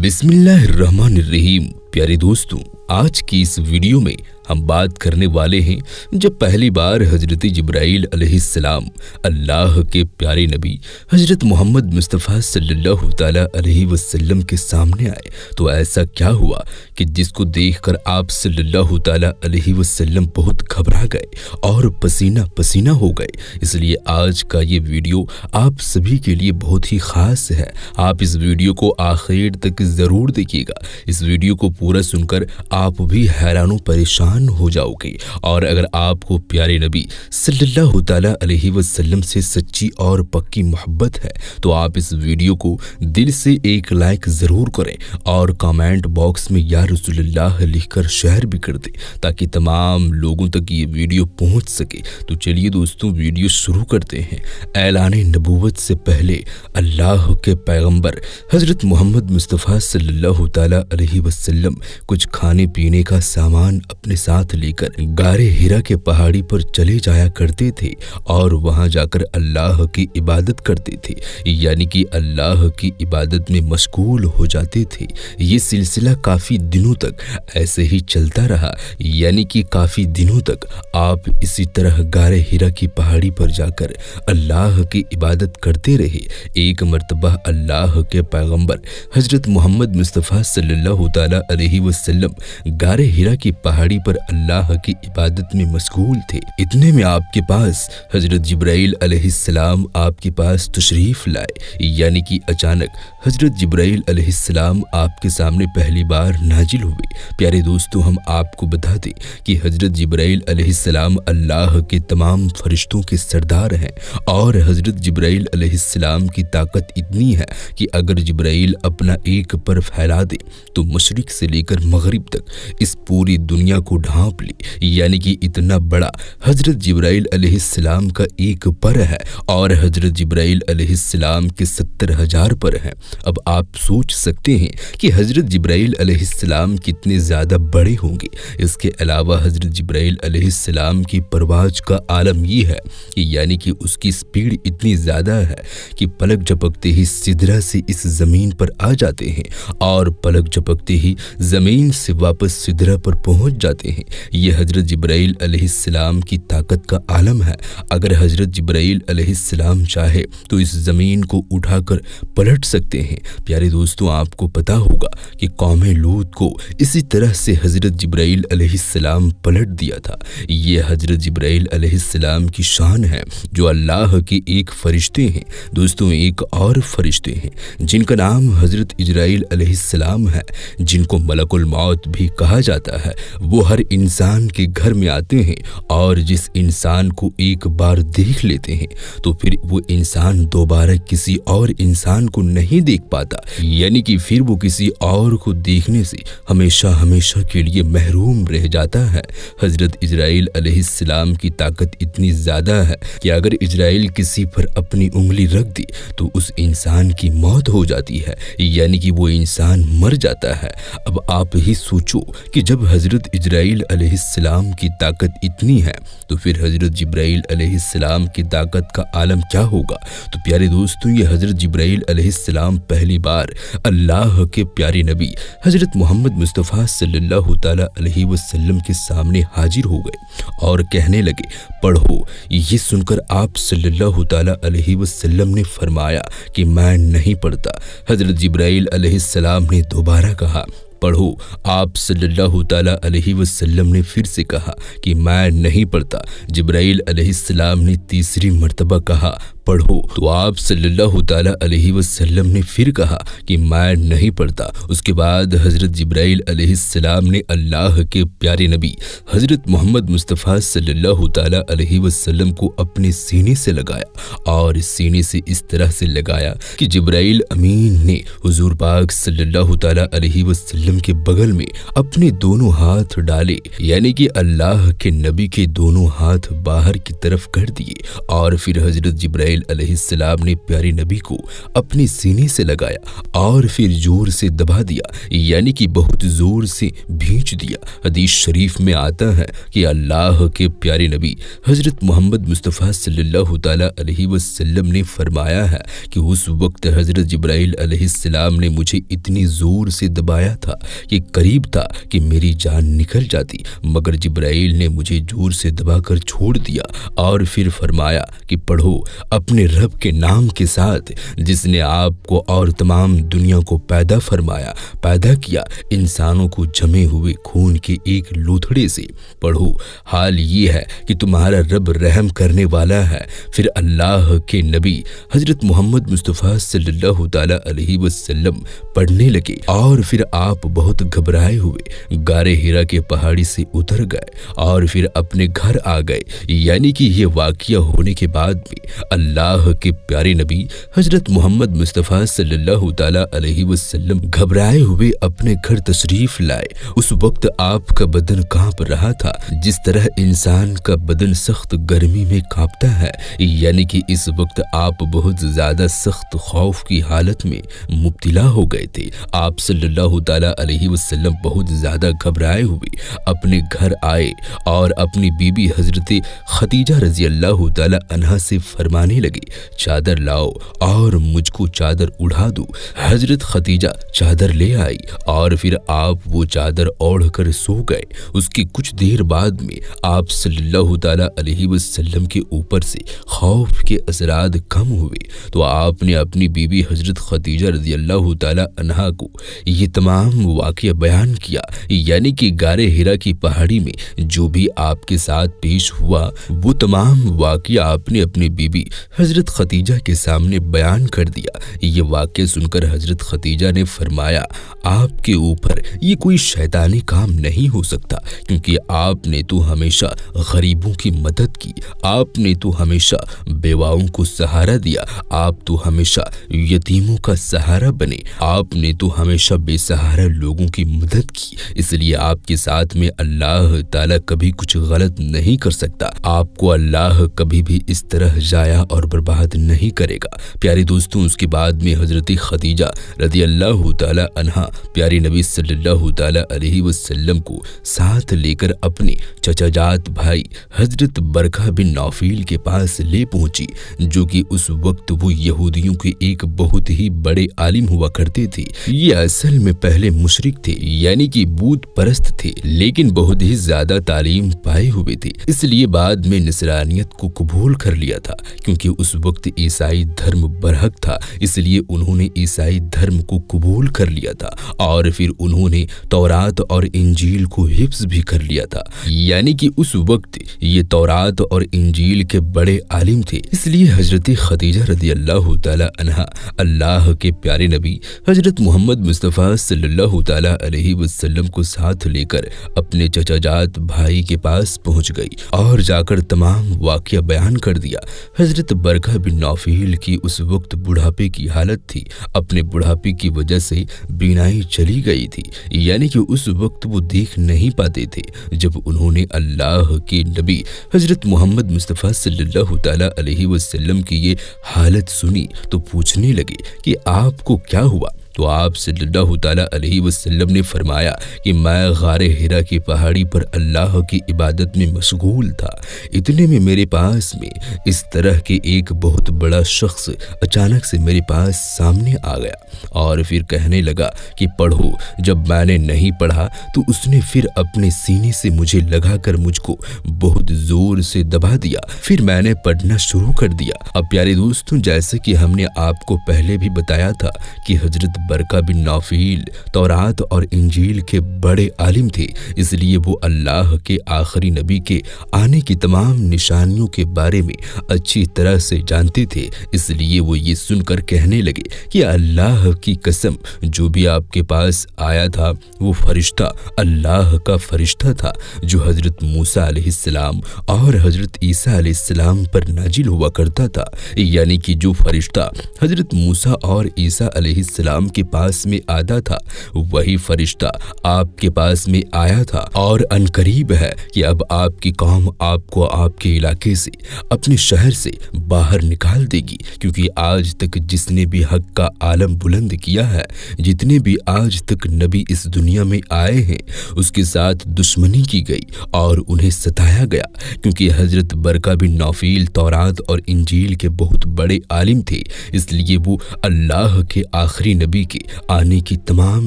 बिस्मिल्लाहिर्रहमानिर्रहीम। प्यारे दोस्तों, आज की इस वीडियो में हम बात करने वाले हैं जब पहली बार हजरत जिब्राईल अलैहिस्सलाम अल्लाह के प्यारे नबी हजरत मोहम्मद मुस्तफ़ा सल्लल्लाहु ताला अलैहि वसल्लम के सामने आए तो ऐसा क्या हुआ कि जिसको देखकर आप सल्लल्लाहु ताला अलैहि वसल्लम बहुत घबरा गए और पसीना पसीना हो गए। इसलिए आज का ये वीडियो आप सभी के लिए बहुत ही ख़ास है। आप इस वीडियो को आखिर तक ज़रूर देखिएगा। इस वीडियो को पूरा सुनकर आप भी हैरान परेशान हो जाओगे। और अगर आपको प्यारे नबी सल्लल्लाहु ताला अलैहि वसल्लम से सच्ची और पक्की मोहब्बत है तो आप इस वीडियो को दिल से एक लाइक ज़रूर करें और कमेंट बॉक्स में या रसूलुल्लाह लिखकर शेयर भी कर दें ताकि तमाम लोगों तक ये वीडियो पहुंच सके। तो चलिए दोस्तों, वीडियो शुरू करते हैं। ऐलान नबूवत से पहले अल्लाह के पैगंबर हज़रत मोहम्मद मुस्तफ़ा सल्लल्लाहु ताला अलैहि वसल्लम कुछ खाने पीने का सामान अपने साथ लेकर गारे हिरा के पहाड़ी पर चले जाया करते थे और वहां जाकर अल्लाह की इबादत करते थे, यानी कि अल्लाह की इबादत में मशगूल हो जाते थे। ये सिलसिला काफ़ी दिनों तक ऐसे ही चलता रहा, यानी कि काफ़ी दिनों तक आप इसी तरह गारे हिरा की पहाड़ी पर जाकर अल्लाह की इबादत करते रहे। एक मर्तबा अल्लाह के पैगंबर हज़रत मोहम्मद मुस्तफ़ा सल्लल्लाहु ताला अलैहि वसल्लम गारे हिरा की पहाड़ी पर अल्लाह की इबादत में मशगूल थे। इतने में आपके पास हज़रत जिब्राईल अलैहिस्सलाम आपके पास तशरीफ़ लाए, यानी कि अचानक हज़रत जिब्राईल अलैहिस्सलाम आपके सामने पहली बार नाजिल हुए। प्यारे दोस्तों, हम आपको बता दें कि हज़रत जिब्राईल अलैहिस्सलाम अल्लाह के तमाम फरिश्तों के सरदार हैं और हज़रत जिब्राईल अलैहिस्सलाम की ताकत इतनी है कि अगर जिब्राईल अपना एक पर फैला दे तो मशरिक से लेकर मगरिब तक इस पूरी दुनिया को ढांप ले, यानी कि इतना बड़ा हज़रत जिब्राईल अलैहिस्सलाम का एक पर है और हज़रत जिब्राईल अलैहिस्सलाम के 70,000 पर हैं। अब आप सोच सकते हैं कि हज़रत जिब्राईल अलैहिस्सलाम कितने ज़्यादा बड़े होंगे। इसके अलावा हज़रत जिब्राईल अलैहिस्सलाम की परवाज का आलम ये है कि यानी कि उसकी स्पीड इतनी ज़्यादा है कि पलक झपकते ही सिदरा से इस ज़मीन पर आ जाते हैं और पलक झपकते ही ज़मीन से वापस सिदरा पर पहुंच जाते हैं। यह हज़रत जिब्राईल अलैहिस्सलाम की ताकत का आलम है। अगर हज़रत जिब्राईल अलैहिस्सलाम चाहे तो इस ज़मीन को उठाकर पलट सकते हैं। प्यारे दोस्तों, आपको पता होगा कि कौम लूत को इसी तरह से हज़रत जिब्राईल अलैहिस्सलाम पलट दिया था। ये हज़रत जिब्राईल अलैहिस्सलाम की शान है जो अल्लाह के एक फ़रिश्ते हैं। दोस्तों, एक और फ़रिश्ते हैं जिनका नाम हज़रत इजराइल अलैहिस्सलाम है, जिनको मलकुल मौत भी कहा जाता है। वो हर इंसान के घर में आते हैं और जिस इंसान को एक बार देख लेते हैं तो फिर वो इंसान दोबारा किसी और इंसान को नहीं देख पाता, यानी कि फिर वो किसी और को देखने से हमेशा हमेशा के लिए महरूम रह जाता है। हज़रत इजराइल अलैहिस्सलाम की ताकत इतनी ज़्यादा है कि अगर इजराइल किसी पर अपनी उंगली रख दे तो उस इंसान की मौत हो जाती है, यानी कि वो इंसान मर जाता है। अब आप ही सोचो कि जब हज़रत इजराइल अलैहिस्सलाम की ताकत इतनी है तो फिर हज़रत जिब्राईल अलैहिस्सलाम की ताकत का आलम क्या होगा। तो प्यारे दोस्तों, ये हज़रत जिब्राईल अलैहिस्सलाम पहली बार अल्लाह के प्यारे नबी हज़रत मोहम्मद मुस्तफ़ा सल्लल्लाहु ताला अलैहि वसल्लम के सामने हाजिर हो गए और कहने लगे, पढ़ो। ये सुनकर आप सल्लल्लाहु ताला अलैहि वसल्लम ने फरमाया कि मैं नहीं पढ़ता। हज़रत जिब्राईल अलैहिस्सलाम ने दोबारा कहा, पढ़ो। आप सल्लल्लाहु ताला अलैहि वसल्लम ने फिर से कहा कि मैं नहीं पढ़ता। जिब्राईल अलैहिस्सलाम ने तीसरी मर्तबा कहा, पढ़ो। तो आप सल्लल्लाहु ताला अलैहि वसल्लम ने फिर कहा कि मैं नहीं पढ़ता। उसके बाद हज़रत जिब्राईल अलैहिस्सलाम ने अल्लाह के प्यारे नबी हज़रत मोहम्मद मुस्तफ़ा सल्लल्लाहु ताला अलैहि वसल्लम को अपने सीने से लगाया और सीने से इस तरह से लगाया कि जिब्राईल अमीन ने हुज़ूर पाक सल्लल्लाहु ताला अलैहि वसल्लम के बगल में अपने दोनों हाथ डाले, यानी कि अल्लाह के नबी के दोनों हाथ बाहर की तरफ कर दिए और फिर हज़रत जिब्राईल जिब्राइल अलैहिस्सलाम ने प्यारे नबी को अपने सीने से लगाया और फिर जोर से दबा दिया, यानी कि बहुत जोर से भींच दिया। हदीस शरीफ में आता है कि अल्लाह के प्यारे नबी हजरत मोहम्मद मुस्तफ़ा सल्लल्लाहु ताला अलैहि वसल्लम ने फरमाया है कि उस वक्त हजरत जिब्राइल अलैहिस्सलाम ने मुझे इतनी जोर से दबाया था कि करीब था कि मेरी जान निकल जाती, मगर जिब्राइल ने मुझे जोर से दबाकर छोड़ दिया और फिर फरमाया कि पढ़ो अपने रब के नाम के साथ जिसने आपको और तमाम दुनिया को पैदा किया इंसानों को जमे हुए खून के एक लोथड़े से। पढ़ो हाल ये है कि तुम्हारा रब रहम करने वाला है। फिर अल्लाह के नबी हजरत मोहम्मद मुस्तफ़ा सल्लल्लाहु ताला अलैहि वसल्लम पढ़ने लगे और फिर आप बहुत घबराए हुए गारे हिरा के पहाड़ी से उतर गए और फिर अपने घर आ गए। यानी कि ये वाक़या होने के बाद में अल्लाह के प्यारे नबी हजरत मोहम्मद मुस्तफ़ा सल्लल्लाहु ताला अलैहि वसल्लम घबराए हुए अपने घर तशरीफ लाए। उस वक्त आपका बदन कांप रहा था जिस तरह इंसान का बदन सख्त गर्मी में कांपता है, यानी कि इस वक्त आप बहुत ज्यादा सख्त खौफ की हालत में मुब्तला हो गए थे। आप सल्लल्लाहु ताला अलैहि वसल्लम बहुत ज्यादा घबराए हुए अपने घर आए और अपनी बीबी हजरत खदीजा रजी अल्लाह ताला अन्हा से फरमाने लगे, चादर लाओ और मुझको चादर उड़ा दो। हजरत खदीजा चादर ले आई और फिर आप वो चादर ओढ़ कर सो गए। उसकी कुछ देर बाद में आप सल्लल्लाहु ताला अलैहि वसल्लम के ऊपर से खौफ के असरात कम हुए तो आपने अपनी बीबी हजरत खदीजा रज़ी अल्लाह ताला अन्हा को ये तमाम वाक़या बयान किया, यानी कि गारे हिरा की पहाड़ी में जो भी आपके साथ पेश हुआ वो तमाम वाक़या आपने अपनी बीबी हजरत खदीजा के सामने बयान कर दिया। ये वाक़या सुनकर हजरत खदीजा ने फरमाया, आपके ऊपर ये कोई शैतानी काम नहीं हो सकता, क्योंकि आपने तो हमेशा गरीबों की मदद की, आपने तो हमेशा बेवाओं को सहारा दिया, आप तो हमेशा यतीमों का सहारा बने, आपने तो हमेशा बेसहारा लोगों की मदद की, इसलिए आपके साथ में अल्लाह ताला कभी कुछ गलत नहीं कर सकता। आपको अल्लाह कभी भी इस तरह जाया और बर्बाद नहीं करेगा। प्यारे दोस्तों, उसके बाद में हजरत खदीजा रज़ी अल्लाह ताला अन्हा प्यारे नबी सल्लल्लाहु ताला अलैहि वसल्लम को साथ लेकर अपने चचाजात भाई हजरत बरका बिन नौफील के पास ले पहुंची, जो कि उस वक्त वो यहूदियों के एक बहुत ही बड़े आलिम हुआ करते थे। ये असल में पहले मुशरिक थे, यानी कि बूत परस्त थे, लेकिन बहुत ही ज्यादा तालीम पाए हुए थे, इसलिए बाद में नसरानियत को कबूल कर लिया था। क्योंकि उस वक्त ईसाई धर्म बरहक था, इसलिए उन्होंने ईसाई धर्म को कबूल कर लिया था और फिर उन्होंने तौरात और इंजील को हिफ्ज भी कर लिया था। यानी कि उस वक्त ये तौरात और इंजील के बड़े आलिम थे। इसलिए हजरत खदीजा रज़ी अल्लाह ताला अन्हा अल्लाह के प्यारे नबी हजरत मोहम्मद मुस्तफ़ा सल्लल्लाहु ताला अलैहि वसल्लम को साथ लेकर अपने चचाजात भाई के पास पहुंच गई और जाकर तमाम वाक़या बयान कर दिया। हजरत बरका बिन नौफील की उस वक्त बुढ़ापे की हालत थी, अपने बुढ़ापे की वजह से बीनाई चली गई थी, यानी कि उस वक्त वो देख नहीं पाते थे। जब उन्होंने अल्लाह के नबी हजरत मोहम्मद मुस्तफ़ा सल्लल्लाहु ताला अलैहि वसल्लम की ये हालत सुनी तो पूछने लगे कि आपको क्या हुआ। तो आप सल्लल्लाहु ताला अलैहि वसल्लम ने फरमाया कि मैं गारे हिरा की पहाड़ी पर अल्लाह की इबादत में मशगूल था। इतने में मेरे पास में इस तरह के एक बहुत बड़ा शख्स अचानक से मेरे पास सामने आ गया और फिर कहने लगा कि पढ़ो। जब मैंने नहीं पढ़ा तो उसने फिर अपने सीने से मुझे लगाकर मुझको बहुत जोर से दबा दिया, फिर मैंने पढ़ना शुरू कर दिया। अब प्यारे दोस्तों, जैसे कि हमने आपको पहले भी बताया था कि हजरत बरका बिन नौफील तौरात और इंजील के बड़े आलिम थे, इसलिए वो अल्लाह के आखिरी नबी के आने की तमाम निशानियों के बारे में अच्छी तरह से जानते थे। इसलिए वो ये सुनकर कहने लगे कि अल्लाह की कसम, जो भी आपके पास आया था वो फरिश्ता अल्लाह का फरिश्ता था जो हजरत मूसा अलैहिस्सलाम और हजरत ईसा अलैहिस्सलाम पर नाजिल हुआ करता था। यानी कि जो फरिश्ता हजरत मूसा और ईसा अलैहिस्सलाम के पास में आता था वही फरिश्ता आपके पास में आया था, और अनकरीब है कि अब आपकी कौम आपको आपके इलाके से, अपने शहर से बाहर निकाल देगी, क्योंकि आज तक जिसने भी हक का आलम बुलंद किया है, जितने भी आज तक नबी इस दुनिया में आए हैं, उसके साथ दुश्मनी की गई और उन्हें सताया गया, क्योंकि हजरत बरका बिन नौफील तौरात और इंजील के बहुत बड़े आलिम थे, इसलिए वो अल्लाह के आखिरी नबी के आने की तमाम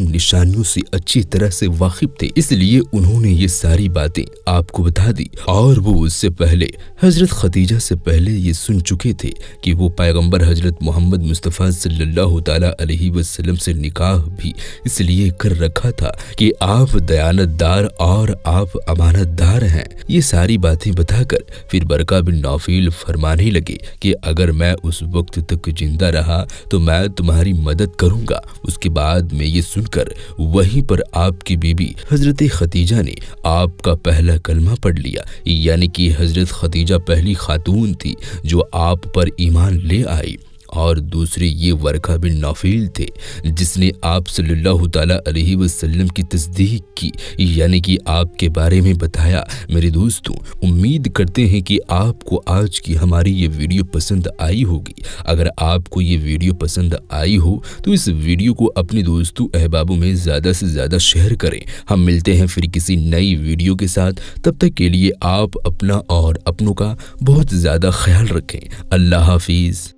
निशानियों से अच्छी तरह से वाकिफ थे, इसलिए उन्होंने ये सारी बातें आपको बता दी। और वो उससे पहले हजरत खदीजा से पहले ये सुन चुके थे कि वो पैगंबर हजरत मोहम्मद मुस्तफ़ा सल्लल्लाहु ताला अलैहि वसल्लम से निकाह भी इसलिए कर रखा था कि आप दयानतदार और आप अमानतदार हैं। ये सारी बातें बताकर फिर बरका बिन नौफील फरमाने लगे कि अगर मैं उस वक्त तक जिंदा रहा तो मैं तुम्हारी मदद करूंगा। उसके बाद में ये सुनकर वहीं पर आपकी बीबी हजरत खदीजा ने आपका पहला कलमा पढ़ लिया, यानी कि हजरत खदीजा पहली खातून थी जो आप पर ईमान ले आई, और दूसरे ये वर्का बिन नौफील थे जिसने आप सल्लल्लाहु ताला अलैहि वसल्लम की तस्दीक की, यानी कि आपके बारे में बताया। मेरे दोस्तों, उम्मीद करते हैं कि आपको आज की हमारी ये वीडियो पसंद आई होगी। अगर आपको ये वीडियो पसंद आई हो तो इस वीडियो को अपने दोस्तों अहबाबों में ज़्यादा से ज़्यादा शेयर करें। हम मिलते हैं फिर किसी नई वीडियो के साथ, तब तक के लिए आप अपना और अपनों का बहुत ज़्यादा ख्याल रखें। अल्लाह हाफिज़।